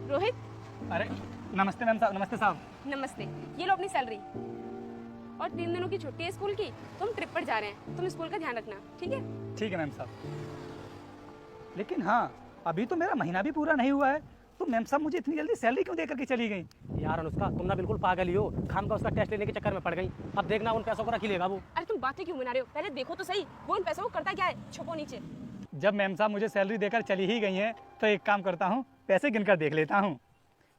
रोहित। अरे नमस्ते मैम साहब। नमस्ते साहब। नमस्ते। ये लो अपनी सैलरी और 3 दिनों की छुट्टी है स्कूल की। तुम ट्रिप पर जा रहे हैं, तुम स्कूल का ध्यान रखना, ठीक है? ठीक है मैम साहब। लेकिन हाँ, अभी तो मेरा महीना भी पूरा नहीं हुआ है, तो मैम साहब मुझे इतनी जल्दी सैलरी क्यों दे करके चली गई? यार अनुष्का, तुम ना बिल्कुल पागल ही हो। खाम का उसका टेस्ट लेने के चक्कर में पड़ गई। अब देखना उन पैसों को रख ही लेगा वो। अरे तुम बातें क्यों बना रहे हो? पहले देखो तो सही, वो इन पैसों को करता क्या है। छुपो नीचे। जब मैम साहब मुझे सैलरी देकर चली ही गई हैं, तो एक काम करता हूँ, पैसे गिनकर देख लेता हूँ।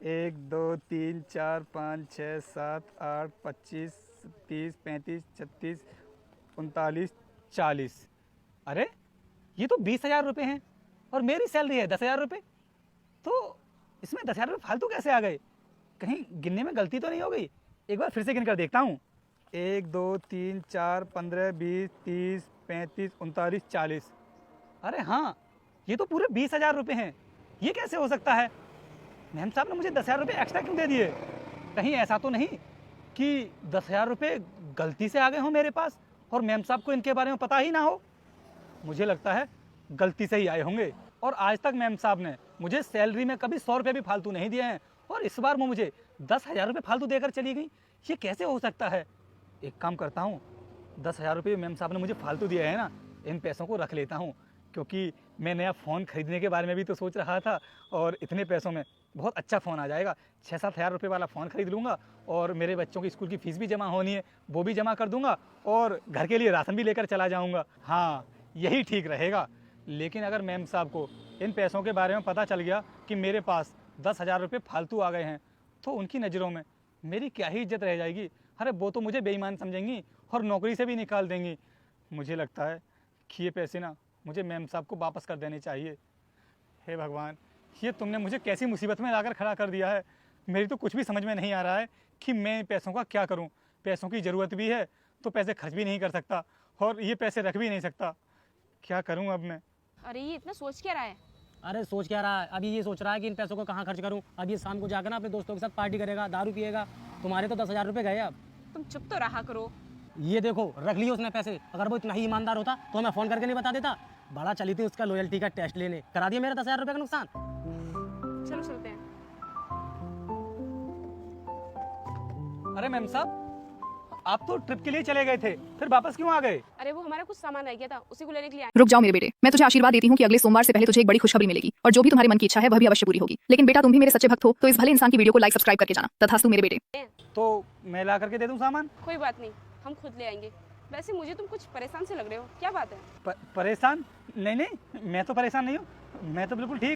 1 2 3 4 5 6 7 8 25 30 35 36 39 40। अरे ये तो 20,000 रुपये हैं और मेरी सैलरी है 10,000 रुपये। तो इसमें 10,000 रुपये फालतू कैसे आ गए? कहीं गिनने में गलती तो नहीं हो गई? एक बार फिर से गिनकर देखता हूँ। 1 2 3 4 15 20 30 35 39 40। अरे हाँ, ये तो पूरे 20,000 रुपये हैं। ये कैसे हो सकता है? मैम साहब ने मुझे 10,000 रुपये एक्स्ट्रा क्यों दे दिए? कहीं ऐसा तो नहीं कि 10,000 रुपये गलती से आ गए हों मेरे पास और मैम साहब को इनके बारे में पता ही ना हो? मुझे लगता है गलती से ही आए होंगे। और आज तक मैम साहब ने मुझे सैलरी में कभी 100 रुपये भी फालतू नहीं दिए हैं और इस बार वो मुझे 10,000 रुपये फालतू देकर चली गई। ये कैसे हो सकता है? एक काम करता हूँ, 10,000 रुपये मैम साहब ने मुझे फालतू दिया है ना, इन पैसों को रख लेता हूँ, क्योंकि मैं नया फ़ोन खरीदने के बारे में भी तो सोच रहा था और इतने पैसों में बहुत अच्छा फ़ोन आ जाएगा। 6-7 हज़ार रुपये वाला फ़ोन खरीद लूँगा और मेरे बच्चों की स्कूल की फ़ीस भी जमा होनी है, वो भी जमा कर दूँगा और घर के लिए राशन भी लेकर चला जाऊँगा। हाँ, यही ठीक रहेगा। लेकिन अगर मैम साहब को इन पैसों के बारे में पता चल गया कि मेरे पास 10,000 रुपये फालतू आ गए हैं, तो उनकी नज़रों में मेरी क्या ही इज्जत रह जाएगी। अरे वो तो मुझे बेईमान समझेंगी और नौकरी से भी निकाल देंगी। मुझे लगता है कि ये पैसे ना मुझे मैम साहब को वापस कर देने चाहिए। हे भगवान, ये तुमने मुझे कैसी मुसीबत में लाकर खड़ा कर दिया है। मेरी तो कुछ भी समझ में नहीं आ रहा है कि मैं पैसों का क्या करूं। पैसों की ज़रूरत भी है तो पैसे खर्च भी नहीं कर सकता और ये पैसे रख भी नहीं सकता। क्या करूं अब मैं? अरे ये इतना सोच क्या रहा है? अरे सोच क्या रहा है? अभी ये सोच रहा है कि इन पैसों को कहाँ खर्च करूँ। अब ये शाम को जाकर ना अपने दोस्तों के साथ पार्टी करेगा, दारू पिएगा। तुम्हारे तो 10,000 रुपये गए अब। तुम चुप तो रहा करो। ये देखो, रख लिए उसने पैसे। अगर वो इतना ही ईमानदार होता तो मैं फ़ोन करके नहीं बता देता। बड़ा चली थी उसका लॉयल्टी का टेस्ट लेने, करा दिया मेरा 10,000 रुपये का नुकसान। चलो चलते हैं। अरे मैम साहब, आप तो ट्रिप के लिए चले गए थे, फिर वापस क्यों आ गए? अरे वो हमारा कुछ सामान रह गया था, उसी को लेने के लिए आए। रुक जाओ मेरे बेटे, मैं तुझे आशीर्वाद देती हूँ कि अगले सोमवार से पहले तुझे एक बड़ी खुशखबरी मिलेगी और जो भी तुम्हारे मन की इच्छा है वह भी अवश्य पूरी होगी। लेकिन बेटा, तुम भी मेरे सच्चे भक्त हो, तो इस भले इंसान की वीडियो को लाइक सब्सक्राइब करके जाना। तथास्तु मेरे बेटे। तो मैं ला करके दे दूं सामान? कोई बात नहीं, हम खुद ले आएंगे। वैसे मुझे तुम कुछ परेशान से लग रहे हो, क्या बात है? परेशान? नहीं नहीं, मैं तो परेशान नहीं हूँ, मैं तो बिल्कुल ठीक।